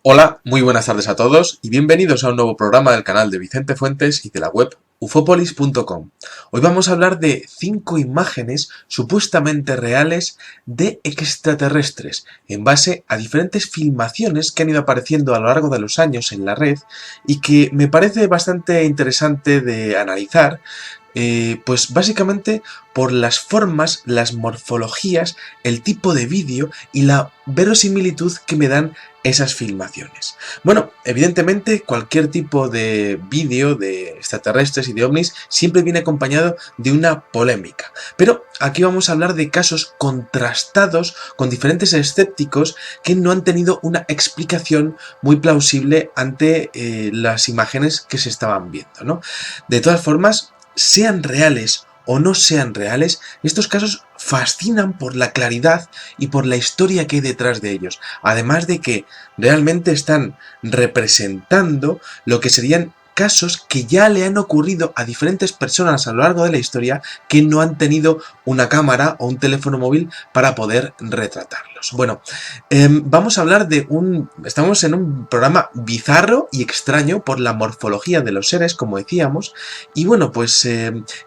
Hola, muy buenas tardes a todos y bienvenidos a un nuevo programa del canal de Vicente Fuentes y de la web ufopolis.com. Hoy vamos a hablar de 5 imágenes supuestamente reales de extraterrestres en base a diferentes filmaciones que han ido apareciendo a lo largo de los años en la red y que me parece bastante interesante de analizar. Pues básicamente por las formas, las morfologías, el tipo de vídeo y la verosimilitud que me dan esas filmaciones. Bueno, evidentemente cualquier tipo de vídeo de extraterrestres y de ovnis siempre viene acompañado de una polémica, pero aquí vamos a hablar de casos contrastados con diferentes escépticos que no han tenido una explicación muy plausible ante las imágenes que se estaban viendo, ¿no? De todas formas, sean reales o no sean reales, estos casos fascinan por la claridad y por la historia que hay detrás de ellos, además de que realmente están representando lo que serían casos que ya le han ocurrido a diferentes personas a lo largo de la historia que no han tenido una cámara o un teléfono móvil para poder retratarlos. Bueno, vamos a hablar de estamos en un programa bizarro y extraño por la morfología de los seres, como decíamos, y bueno, pues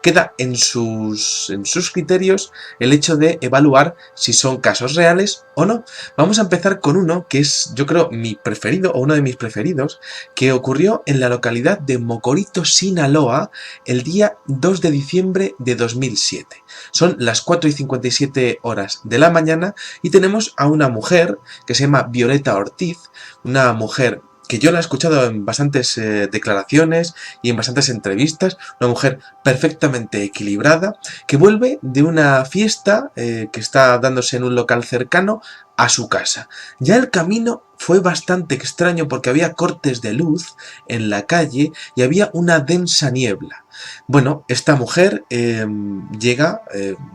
queda en sus criterios el hecho de evaluar si son casos reales o no. Vamos a empezar con uno que es, yo creo, mi preferido o uno de mis preferidos, que ocurrió en la localidad de Mocorito, Sinaloa, el día 2 de diciembre de 2007. Son las 4:57 horas de la mañana y tenemos a una mujer que se llama Violeta Ortiz, una mujer que yo la he escuchado en bastantes declaraciones y en bastantes entrevistas, una mujer perfectamente equilibrada, que vuelve de una fiesta que está dándose en un local cercano a su casa. Ya el camino fue bastante extraño porque había cortes de luz en la calle y había una densa niebla. Bueno, esta mujer llega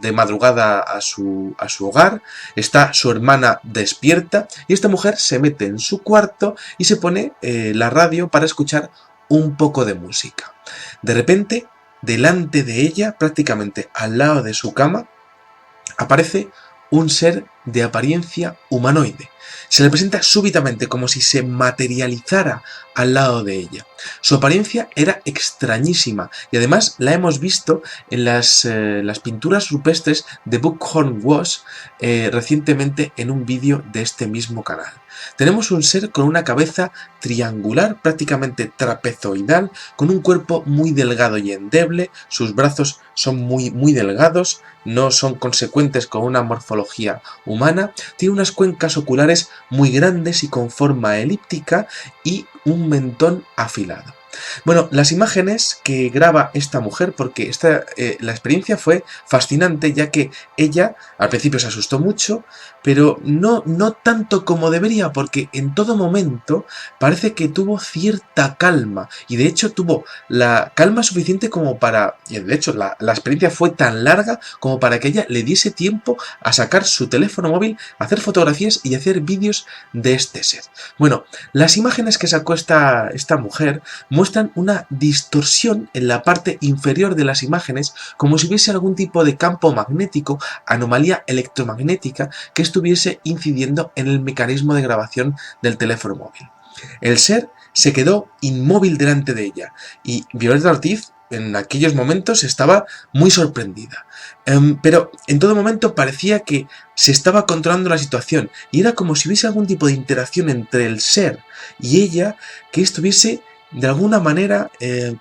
de madrugada a su hogar, está su hermana despierta y esta mujer se mete en su cuarto y se pone la radio para escuchar un poco de música. De repente, delante de ella, prácticamente al lado de su cama, aparece un ser de apariencia humanoide. Se le presenta súbitamente como si se materializara al lado de ella. Su apariencia era extrañísima y además la hemos visto en las pinturas rupestres de Buckhorn Wash recientemente en un vídeo de este mismo canal. Tenemos un ser con una cabeza triangular, prácticamente trapezoidal, con un cuerpo muy delgado y endeble, sus brazos son muy delgados, no son consecuentes con una morfología humana, tiene unas cuencas oculares muy grandes y con forma elíptica y un mentón afilado. Bueno, las imágenes que graba esta mujer, porque la experiencia fue fascinante, ya que ella al principio se asustó mucho, pero no tanto como debería, porque en todo momento parece que tuvo cierta calma, y de hecho tuvo la calma suficiente como para, y de hecho la experiencia fue tan larga como para que ella le diese tiempo a sacar su teléfono móvil, a hacer fotografías y hacer vídeos de este ser. Bueno, las imágenes que sacó esta mujer muestran una distorsión en la parte inferior de las imágenes, como si hubiese algún tipo de campo magnético, anomalía electromagnética que estuviese incidiendo en el mecanismo de grabación del teléfono móvil. El ser se quedó inmóvil delante de ella y Violeta Ortiz en aquellos momentos estaba muy sorprendida. Pero en todo momento parecía que se estaba controlando la situación y era como si hubiese algún tipo de interacción entre el ser y ella que estuviese de alguna manera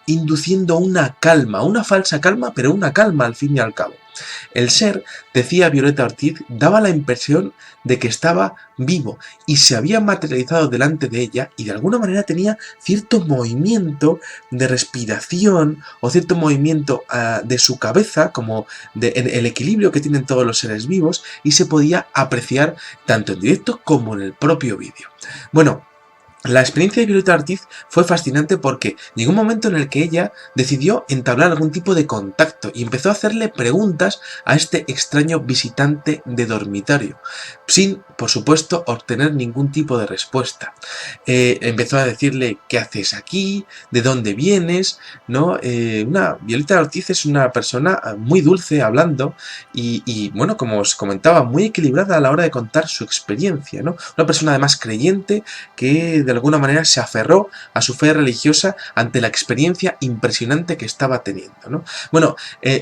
induciendo una calma, una falsa calma, pero una calma al fin y al cabo. El ser, decía Violeta Ortiz, daba la impresión de que estaba vivo y se había materializado delante de ella y de alguna manera tenía cierto movimiento de respiración o cierto movimiento de su cabeza, como el equilibrio que tienen todos los seres vivos, y se podía apreciar tanto en directo como en el propio vídeo. Bueno, la experiencia de Violeta Ortiz fue fascinante porque llegó un momento en el que ella decidió entablar algún tipo de contacto y empezó a hacerle preguntas a este extraño visitante de dormitorio, sin, por supuesto, obtener ningún tipo de respuesta. Empezó a decirle ¿qué haces aquí? ¿De dónde vienes? ¿No? Violeta Ortiz es una persona muy dulce hablando y, bueno, como os comentaba, muy equilibrada a la hora de contar su experiencia, ¿no? Una persona además creyente que de de alguna manera se aferró a su fe religiosa ante la experiencia impresionante que estaba teniendo, ¿no? Bueno,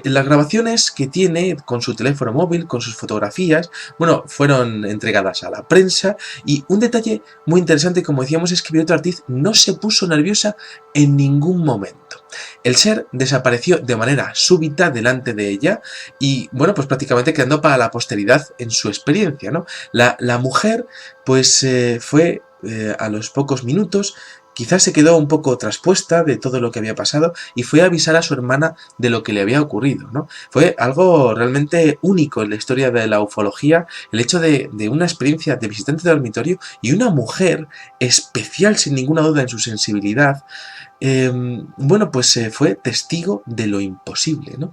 las grabaciones que tiene con su teléfono móvil, con sus fotografías, bueno, fueron entregadas a la prensa, y un detalle muy interesante, como decíamos, es que Violeta Ortiz no se puso nerviosa en ningún momento. El ser desapareció de manera súbita delante de ella y, bueno, pues prácticamente quedando para la posteridad en su experiencia, ¿no? La mujer, pues fue a los pocos minutos, quizás se quedó un poco traspuesta de todo lo que había pasado y fue a avisar a su hermana de lo que le había ocurrido, ¿no? Fue algo realmente único en la historia de la ufología, el hecho de una experiencia de visitante de dormitorio y una mujer especial sin ninguna duda en su sensibilidad. Bueno, pues fue testigo de lo imposible, ¿no?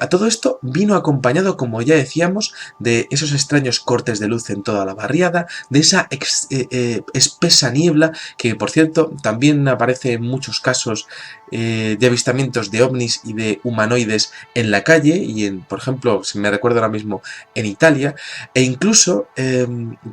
A todo esto vino acompañado, como ya decíamos, de esos extraños cortes de luz en toda la barriada, de esa espesa niebla que, por cierto, también aparece en muchos casos de avistamientos de ovnis y de humanoides en la calle y por ejemplo, si me recuerdo ahora mismo, en Italia, e incluso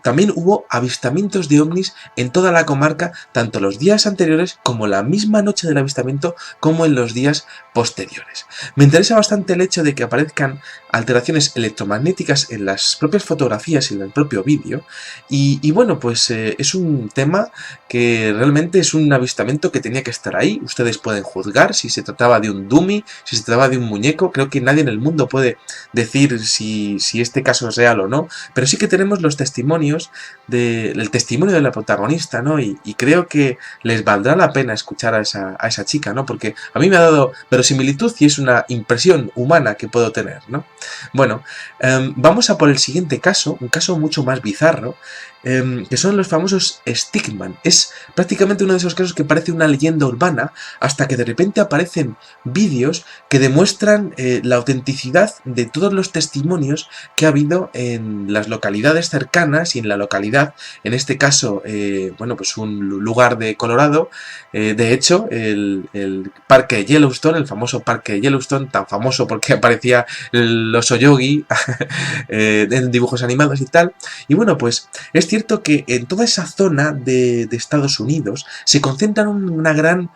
también hubo avistamientos de ovnis en toda la comarca, tanto los días anteriores como la misma noche del avistamiento como en los días posteriores. Me interesa bastante el hecho de que aparezcan alteraciones electromagnéticas en las propias fotografías y en el propio vídeo y bueno, pues es un tema que realmente es un avistamiento que tenía que estar ahí. Ustedes pueden juzgar si se trataba de un dummy, si se trataba de un muñeco. Creo que nadie en el mundo puede decir si este caso es real o no, pero sí que tenemos los testimonios el testimonio de la protagonista, ¿no? Y creo que les valdrá la pena escuchar a esa chica, ¿no? Porque a mí me ha dado verosimilitud y es una impresión humana que puedo tener, ¿no? Bueno, vamos a por el siguiente caso, un caso mucho más bizarro, que son los famosos Stickman. Es prácticamente uno de esos casos que parece una leyenda urbana, hasta que de repente aparecen vídeos que demuestran la autenticidad de todos los testimonios que ha habido en las localidades cercanas y en la localidad, en este caso, bueno, pues un lugar de Colorado. De hecho, el parque de Yellowstone, el famoso parque de Yellowstone, tan famoso porque aparecía el oso Yogi en dibujos animados y tal. Y bueno, pues es cierto que en toda esa zona de Estados Unidos se concentra una gran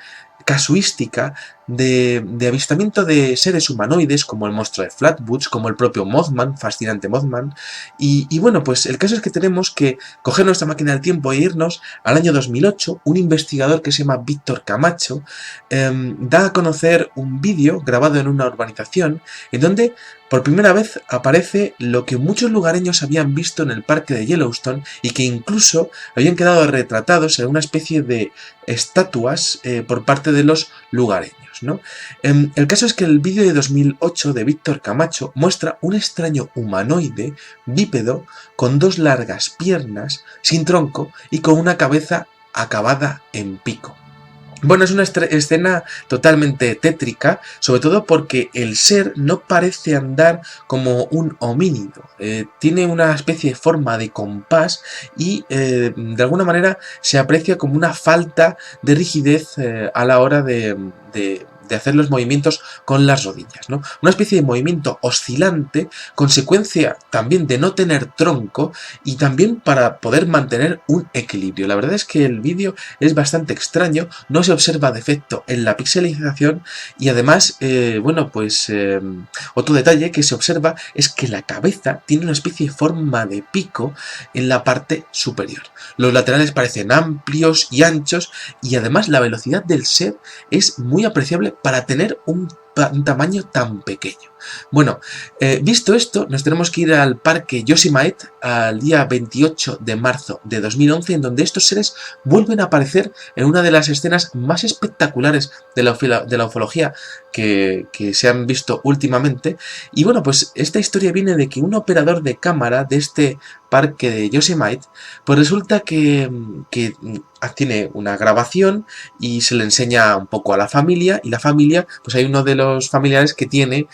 casuística de avistamiento de seres humanoides como el monstruo de Flatwoods, como el propio Mothman, fascinante Mothman. Y bueno, pues el caso es que tenemos que coger nuestra máquina del tiempo e irnos al año 2008. Un investigador que se llama Víctor Camacho da a conocer un vídeo grabado en una urbanización en donde por primera vez aparece lo que muchos lugareños habían visto en el parque de Yellowstone y que incluso habían quedado retratados en una especie de estatuas por parte de los lugareños, ¿no? El caso es que el vídeo de 2008 de Víctor Camacho muestra un extraño humanoide bípedo con dos largas piernas, sin tronco y con una cabeza acabada en pico. Bueno, es una escena totalmente tétrica, sobre todo porque el ser no parece andar como un homínido. Tiene una especie de forma de compás y de alguna manera se aprecia como una falta de rigidez a la hora de hacer los movimientos con las rodillas, ¿no? Una especie de movimiento oscilante, consecuencia también de no tener tronco y también para poder mantener un equilibrio. La verdad es que el vídeo es bastante extraño, no se observa defecto en la pixelización y además, bueno, pues otro detalle que se observa es que la cabeza tiene una especie de forma de pico en la parte superior. Los laterales parecen amplios y anchos y además la velocidad del ser es muy apreciable para tener un tamaño tan pequeño. Bueno, visto esto, nos tenemos que ir al parque Yosemite al día 28 de marzo de 2011, en donde estos seres vuelven a aparecer en una de las escenas más espectaculares de la ufología que se han visto últimamente. Y bueno, pues esta historia viene de que un operador de cámara de este parque de Yosemite, pues resulta que tiene una grabación y se le enseña un poco a la familia, y la familia, pues hay uno de los familiares que tiene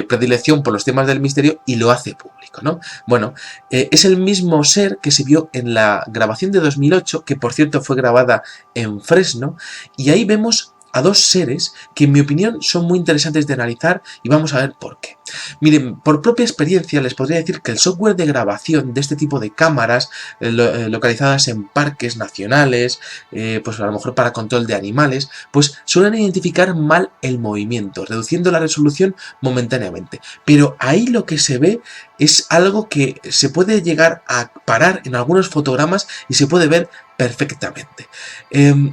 predilección por los temas del misterio y lo hace público, ¿no? Bueno, es el mismo ser que se vio en la grabación de 2008, que por cierto fue grabada en Fresno, y ahí vemos a dos seres que en mi opinión son muy interesantes de analizar y vamos a ver por qué. Miren, por propia experiencia les podría decir que el software de grabación de este tipo de cámaras localizadas en parques nacionales, pues a lo mejor para control de animales, pues suelen identificar mal el movimiento, reduciendo la resolución momentáneamente. Pero ahí lo que se ve es algo que se puede llegar a parar en algunos fotogramas y se puede ver perfectamente.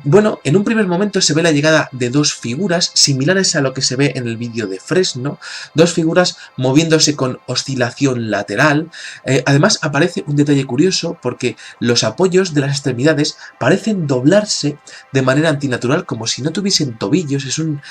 Bueno, en un primer momento se ve la llegada de dos figuras similares a lo que se ve en el vídeo de Fresno, dos figuras moviéndose con oscilación lateral. Además aparece un detalle curioso porque los apoyos de las extremidades parecen doblarse de manera antinatural como si no tuviesen tobillos. Es un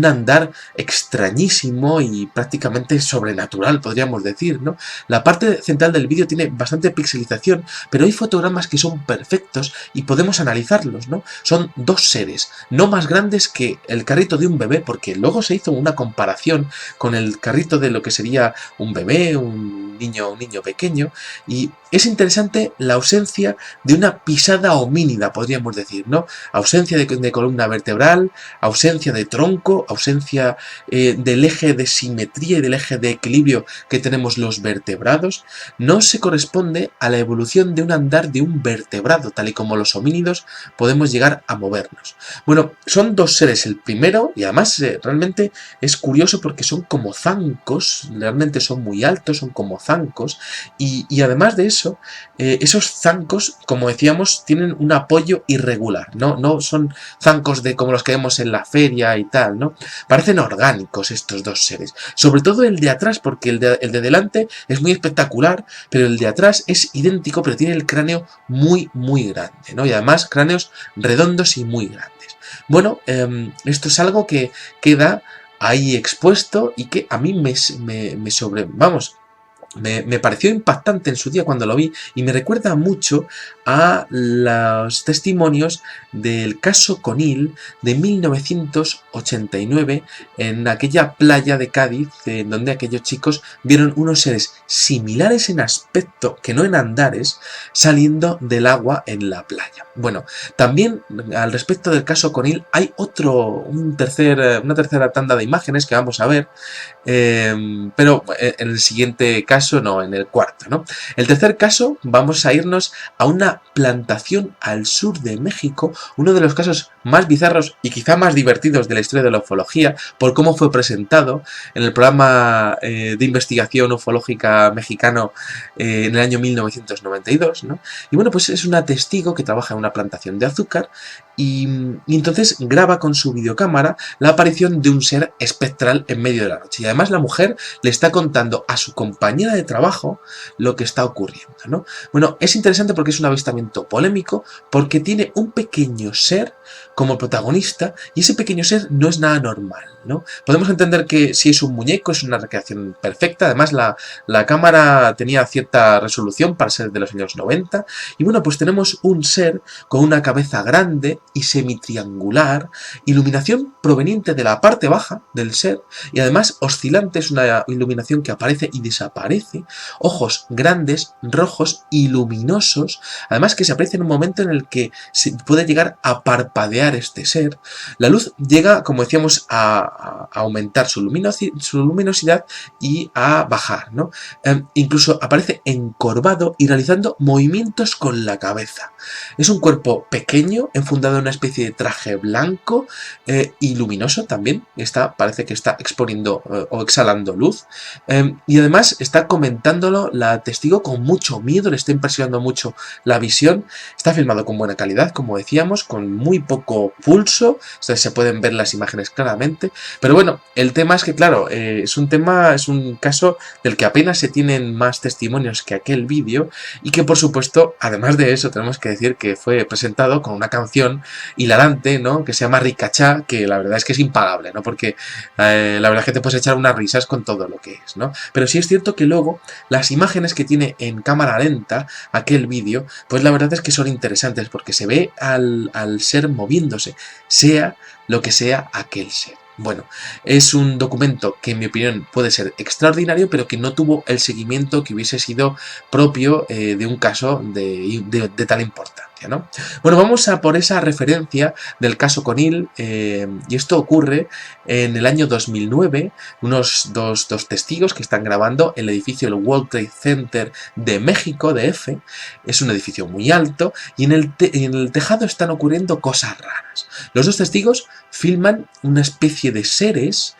andar extrañísimo y prácticamente sobrenatural, podríamos decir, ¿no? La parte central del vídeo tiene bastante pixelización, pero hay fotogramas que son perfectos y podemos analizarlos, ¿no? Son dos seres, no más grandes que el carrito de un bebé, porque luego se hizo una comparación con el carrito de lo que sería un bebé, un niño pequeño, y es interesante la ausencia de una pisada homínida, podríamos decir, ¿no? Ausencia de columna vertebral, ausencia de tronco, ausencia del eje de simetría y del eje de equilibrio que tenemos los vertebrados. No se corresponde a la evolución de un andar de un vertebrado, tal y como los homínidos podemos llegar a movernos. Bueno, son dos seres, el primero, y además realmente es curioso porque son como zancos, realmente son muy altos, son como zancos, y además de eso, esos zancos, como decíamos, tienen un apoyo irregular, no son zancos de como los que vemos en la feria y tal, ¿no? Parecen orgánicos estos dos seres, sobre todo el de atrás, porque el de delante es muy espectacular, pero el de atrás es idéntico, pero tiene el cráneo muy grande, ¿no? Y además cráneos redondos y muy grandes. Bueno, esto es algo que queda ahí expuesto y que a mí me pareció impactante en su día cuando lo vi y me recuerda mucho a los testimonios del caso Conil de 1989 en aquella playa de Cádiz en donde aquellos chicos vieron unos seres similares en aspecto, que no en andares, saliendo del agua en la playa. Bueno, también al respecto del caso Conil hay una tercera tanda de imágenes que vamos a ver, pero en el siguiente caso, no, en el cuarto, ¿no? El tercer caso, vamos a irnos a una plantación al sur de México, uno de los casos más bizarros y quizá más divertidos de la historia de la ufología, por cómo fue presentado en el programa de investigación ufológica mexicano en el año 1992, ¿no? Y bueno, pues es una testigo que trabaja en una plantación de azúcar y entonces graba con su videocámara la aparición de un ser espectral en medio de la noche. Y además la mujer le está contando a su compañera de trabajo lo que está ocurriendo, ¿no? Bueno, es interesante porque es un avistamiento polémico, porque tiene un pequeño ser como protagonista y ese pequeño ser no es nada normal, ¿no? Podemos entender que si es un muñeco es una recreación perfecta, además la cámara tenía cierta resolución para ser de los años 90 y bueno, pues tenemos un ser con una cabeza grande y semitriangular, iluminación proveniente de la parte baja del ser y además oscilante, es una iluminación que aparece y desaparece, ojos grandes, rojos y luminosos, además que se aprecia en un momento en el que se puede llegar a parpadear este ser. La luz llega, como decíamos, a aumentar su luminosidad y a bajar, ¿no? Incluso aparece encorvado y realizando movimientos con la cabeza. Es un cuerpo pequeño, enfundado en una especie de traje blanco y luminoso también. Parece que está exponiendo o exhalando luz. Y además está comentándolo la testigo con mucho miedo, le está impresionando mucho la visión. Está filmado con buena calidad, como decíamos, con muy poco pulso. Se pueden ver las imágenes claramente. Pero bueno, el tema es que, claro, es un caso del que apenas se tienen más testimonios que aquel vídeo y que, por supuesto, además de eso, tenemos que decir que fue presentado con una canción hilarante, ¿no? Que se llama Ricachá, que la verdad es que es impagable, ¿no? Porque la verdad es que te puedes echar unas risas con todo lo que es, ¿no? Pero sí es cierto que luego las imágenes que tiene en cámara lenta aquel vídeo, pues la verdad es que son interesantes porque se ve al ser moviéndose, sea lo que sea aquel ser. Bueno, es un documento que en mi opinión puede ser extraordinario, pero que no tuvo el seguimiento que hubiese sido propio de un caso de tal importancia. referencia, ¿no? Bueno, vamos a por esa referencia del caso Conil, y esto ocurre en el año 2009, unos dos testigos que están grabando el edificio del World Trade Center de México, DF. Es un edificio muy alto y en el tejado están ocurriendo cosas raras. Los dos testigos filman una especie de seres.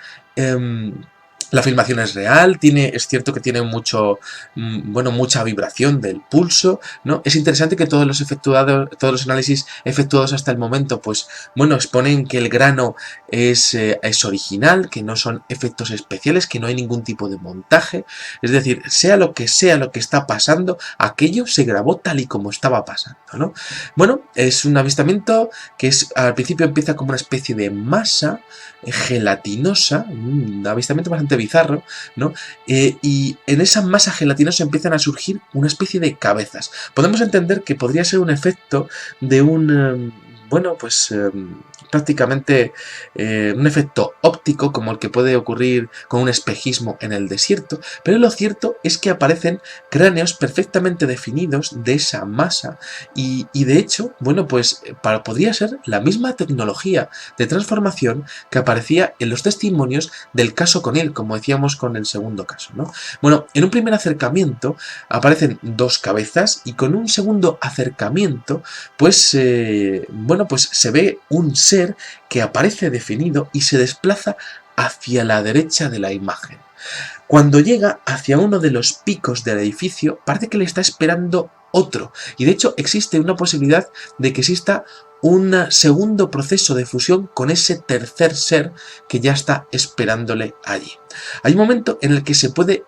La filmación es real, es cierto que tiene mucha vibración del pulso, ¿no? Es interesante que todos los análisis efectuados hasta el momento, pues, bueno, exponen que el grano es original, que no son efectos especiales, que no hay ningún tipo de montaje. Es decir, sea lo que está pasando, aquello se grabó tal y como estaba pasando, ¿no? Bueno, es un avistamiento que al principio empieza como una especie de masa gelatinosa, un avistamiento bastante bizarro, ¿no? Y en esa masa gelatinosa empiezan a surgir una especie de cabezas. Podemos entender que podría ser un efecto de prácticamente un efecto óptico como el que puede ocurrir con un espejismo en el desierto, pero lo cierto es que aparecen cráneos perfectamente definidos de esa masa y de hecho, bueno, pues podría ser la misma tecnología de transformación que aparecía en los testimonios del caso Conil, como decíamos con el segundo caso, ¿no? Bueno, en un primer acercamiento aparecen dos cabezas y con un segundo acercamiento, pues se ve un ser que aparece definido y se desplaza hacia la derecha de la imagen. Cuando llega hacia uno de los picos del edificio, parece que le está esperando otro, y de hecho existe una posibilidad de que exista un segundo proceso de fusión con ese tercer ser que ya está esperándole allí. Hay un momento en el que se puede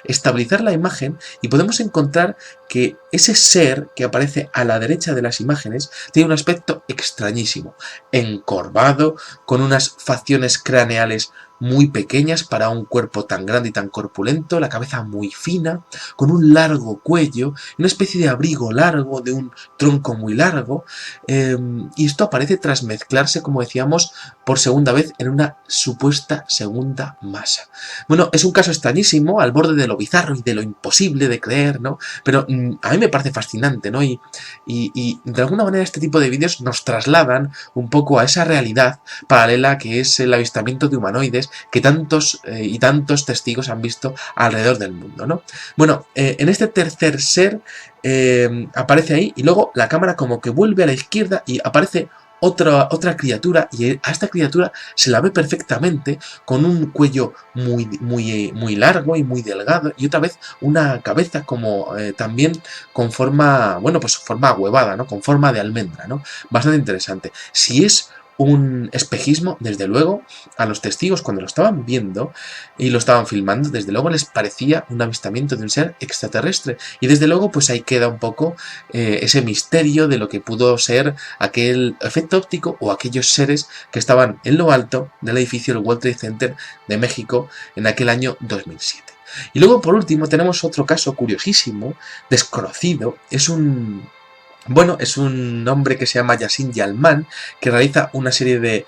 estabilizar la imagen y podemos encontrar que ese ser que aparece a la derecha de las imágenes tiene un aspecto extrañísimo, encorvado, con unas facciones craneales muy pequeñas para un cuerpo tan grande y tan corpulento, la cabeza muy fina, con un largo cuello, una especie de abrigo largo, de un tronco muy largo, y esto aparece tras mezclarse, como decíamos, por segunda vez en una supuesta segunda masa. Bueno, es un caso extrañísimo, al borde de lo bizarro y de lo imposible de creer, ¿no? Pero a mí me parece fascinante, ¿no? Y de alguna manera este tipo de vídeos nos trasladan un poco a esa realidad paralela que es el avistamiento de humanoides que tantos y tantos testigos han visto alrededor del mundo, ¿no? Bueno, en este tercer ser aparece ahí y luego la cámara como que vuelve a la izquierda y aparece otra criatura, y a esta criatura se la ve perfectamente con un cuello muy largo y muy delgado, y otra vez una cabeza como también con forma, forma ahuevada, ¿no? Con forma de almendra, ¿no? Bastante interesante. Si es un espejismo, desde luego, a los testigos cuando lo estaban viendo y lo estaban filmando, desde luego les parecía un avistamiento de un ser extraterrestre, y desde luego pues ahí queda un poco ese misterio de lo que pudo ser aquel efecto óptico o aquellos seres que estaban en lo alto del edificio del World Trade Center de México en aquel año 2007. Y luego por último tenemos otro caso curiosísimo, desconocido, es un hombre que se llama Yasin Yalman, que realiza una serie de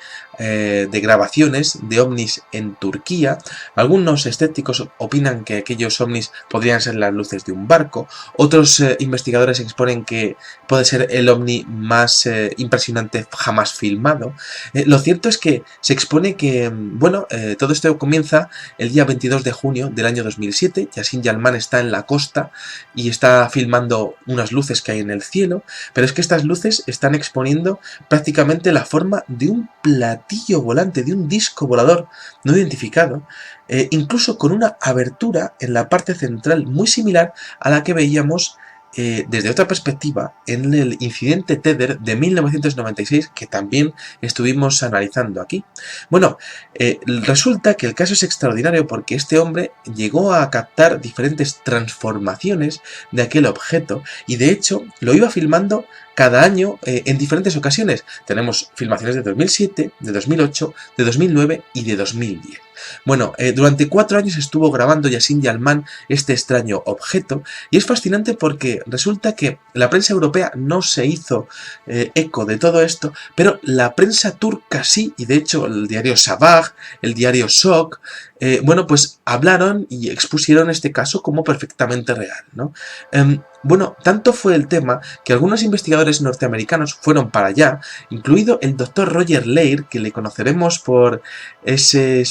grabaciones de ovnis en Turquía. Algunos escépticos opinan que aquellos ovnis podrían ser las luces de un barco. Otros investigadores exponen que puede ser el ovni más impresionante jamás filmado. Lo cierto es que se expone que, todo esto comienza el día 22 de junio del año 2007. Yasin Yalman está en la costa y está filmando unas luces que hay en el cielo. Pero es que estas luces están exponiendo prácticamente la forma de un platillo volante, de un disco volador no identificado, incluso con una abertura en la parte central muy similar a la que veíamos desde otra perspectiva en el incidente Tether de 1996 que también estuvimos analizando aquí. Bueno, resulta que el caso es extraordinario porque este hombre llegó a captar diferentes transformaciones de aquel objeto y de hecho lo iba filmando cada año en diferentes ocasiones. Tenemos filmaciones de 2007, de 2008, de 2009 y de 2010. Bueno, durante 4 años estuvo grabando Yasin Yalman este extraño objeto y es fascinante porque resulta que la prensa europea no se hizo eco de todo esto, pero la prensa turca sí, y de hecho el diario Sabah, el diario Şok, bueno, pues hablaron y expusieron este caso como perfectamente real, ¿no? Bueno, tanto fue el tema que algunos investigadores norteamericanos fueron para allá, incluido el doctor Roger Leir, que le conoceremos por ese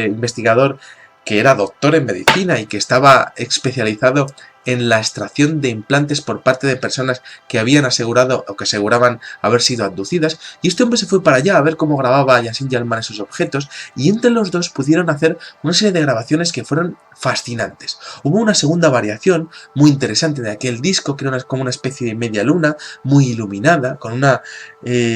investigador que era doctor en medicina y que estaba especializado en la extracción de implantes por parte de personas que habían asegurado o que aseguraban haber sido abducidas, y este hombre se fue para allá a ver cómo grababa Yassin Yalman esos objetos, y entre los dos pudieron hacer una serie de grabaciones que fueron fascinantes. Hubo una segunda variación muy interesante de aquel disco, que era como una especie de media luna, muy iluminada, con una,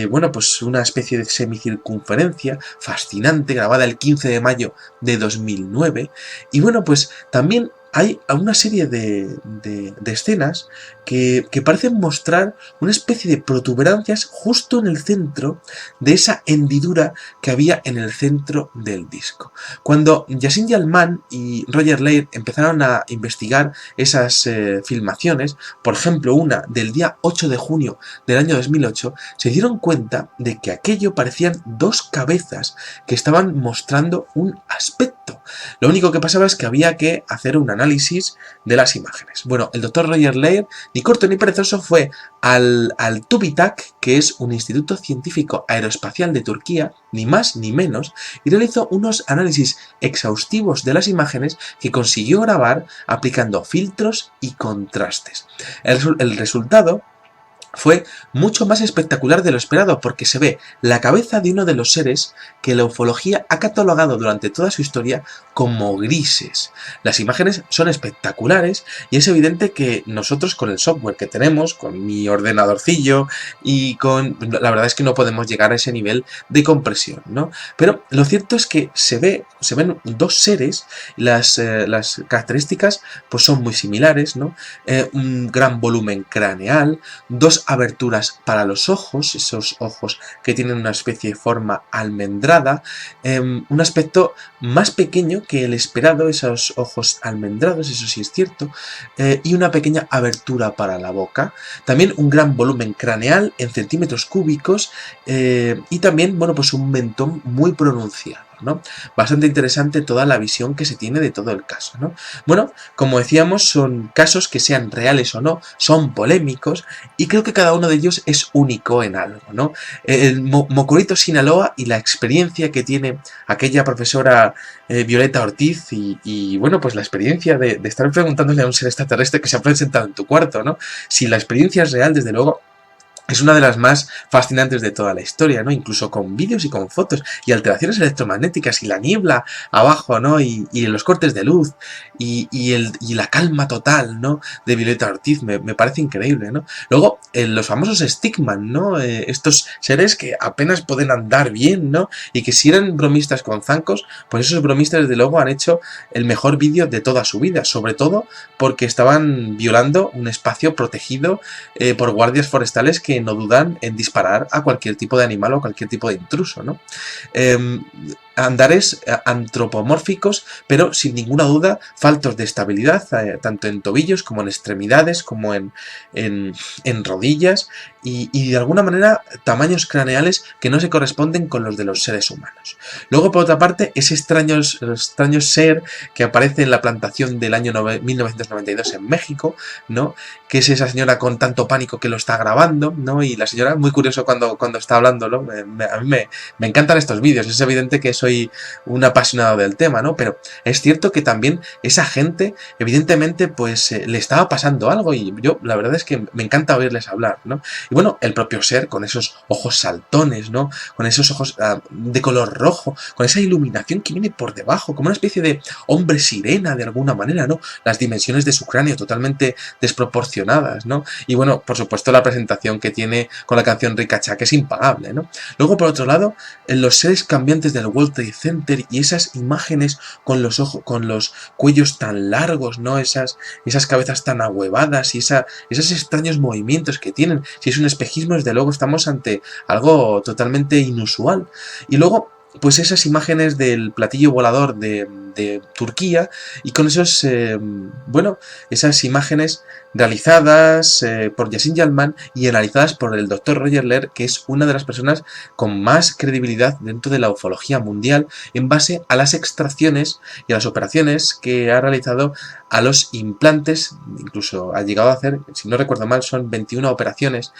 bueno, pues una especie de semicircunferencia fascinante, grabada el 15 de mayo de 2009, y bueno, pues también hay una serie de escenas que parecen mostrar una especie de protuberancias justo en el centro de esa hendidura que había en el centro del disco. Cuando Yassin Yalman y Roger Leir empezaron a investigar esas filmaciones, por ejemplo una del día 8 de junio del año 2008, se dieron cuenta de que aquello parecían dos cabezas que estaban mostrando un aspecto. Lo único que pasaba es que había que hacer un análisis de las imágenes. Bueno, el doctor Roger Leir, ni corto ni perezoso, fue al TÜBİTAK, que es un instituto científico aeroespacial de Turquía, ni más ni menos, y realizó unos análisis exhaustivos de las imágenes que consiguió grabar aplicando filtros y contrastes. El resultado fue mucho más espectacular de lo esperado, porque se ve la cabeza de uno de los seres que la ufología ha catalogado durante toda su historia como grises. Las imágenes son espectaculares y es evidente que nosotros, con el software que tenemos, con mi ordenadorcillo y con... la verdad es que no podemos llegar a ese nivel de compresión, ¿no? Pero lo cierto es que se ven dos seres, las características pues son muy similares, ¿no? Un gran volumen craneal, dos aberturas para los ojos, esos ojos que tienen una especie de forma almendrada, un aspecto más pequeño que el esperado, esos ojos almendrados, eso sí es cierto, y una pequeña abertura para la boca, también un gran volumen craneal en centímetros cúbicos, y también, bueno, pues un mentón muy pronunciado, ¿no? Bastante interesante toda la visión que se tiene de todo el caso, ¿no? Bueno, como decíamos, son casos que sean reales o no, son polémicos, y creo que cada uno de ellos es único en algo, ¿no? El Mocorito Sinaloa y la experiencia que tiene aquella profesora Violeta Ortiz y, bueno, pues la experiencia de estar preguntándole a un ser extraterrestre que se ha presentado en tu cuarto, ¿no? Si la experiencia es real, desde luego, es una de las más fascinantes de toda la historia, ¿no? Incluso con vídeos y con fotos y alteraciones electromagnéticas y la niebla abajo, ¿no? Y los cortes de luz y la calma total, ¿no? De Violeta Ortiz, me parece increíble, ¿no? Luego, los famosos Stickman, ¿no? Estos seres que apenas pueden andar bien, ¿no? Y que si eran bromistas con zancos, pues esos bromistas desde luego han hecho el mejor vídeo de toda su vida, sobre todo porque estaban violando un espacio protegido por guardias forestales que no dudan en disparar a cualquier tipo de animal o cualquier tipo de intruso, ¿no? Andares antropomórficos, pero sin ninguna duda faltos de estabilidad, tanto en tobillos como en extremidades, como en rodillas, y de alguna manera tamaños craneales que no se corresponden con los de los seres humanos. Luego, por otra parte, ese extraño ser que aparece en la plantación del año 1992 en México, ¿no? Que es esa señora con tanto pánico que lo está grabando, ¿no? Y la señora, muy curioso cuando está hablando, ¿no? A mí me encantan estos vídeos, es evidente que soy un apasionado del tema, ¿no? Pero es cierto que también esa gente, evidentemente, pues le estaba pasando algo, y yo, la verdad es que me encanta oírles hablar, ¿no? Y bueno, el propio ser con esos ojos saltones, ¿no? Con esos ojos de color rojo, con esa iluminación que viene por debajo, como una especie de hombre sirena de alguna manera, ¿no? Las dimensiones de su cráneo totalmente desproporcionadas, ¿no? Y bueno, por supuesto la presentación que tiene con la canción Ricachá, que es impagable, ¿no? Luego, por otro lado, los seres cambiantes del World Trade Center y esas imágenes con los ojos, con los cuellos tan largos, ¿no? Esas cabezas tan ahuevadas y esos extraños movimientos que tienen. Si es un espejismo, desde luego estamos ante algo totalmente inusual. Y luego, pues esas imágenes del platillo volador de de Turquía, y con esos, esas imágenes realizadas por Yasin Yalman y analizadas por el Dr. Roger Lehr, que es una de las personas con más credibilidad dentro de la ufología mundial, en base a las extracciones y a las operaciones que ha realizado a los implantes. Incluso ha llegado a hacer, si no recuerdo mal, son 21 operaciones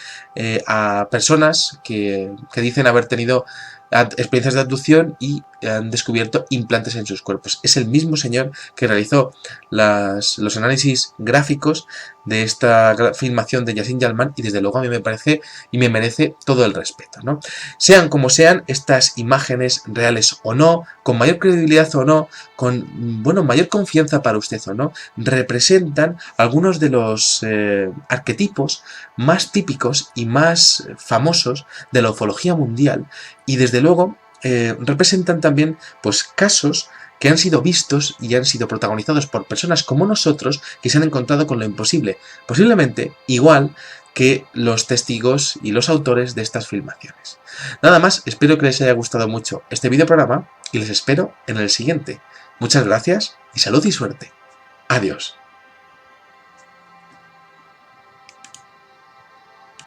a personas que dicen haber tenido experiencias de abducción y han descubierto implantes en sus cuerpos. Es el mismo señor que realizó los análisis gráficos de esta filmación de Yasin Yalman, y desde luego a mí me parece y me merece todo el respeto, ¿no? Sean como sean estas imágenes, reales o no, con mayor credibilidad o no, con mayor confianza para usted o no, representan algunos de los arquetipos más típicos y más famosos de la ufología mundial, y desde luego representan también pues casos que han sido vistos y han sido protagonizados por personas como nosotros, que se han encontrado con lo imposible, posiblemente igual que los testigos y los autores de estas filmaciones. Nada más, espero que les haya gustado mucho este videoprograma y les espero en el siguiente. Muchas gracias y salud y suerte. Adiós.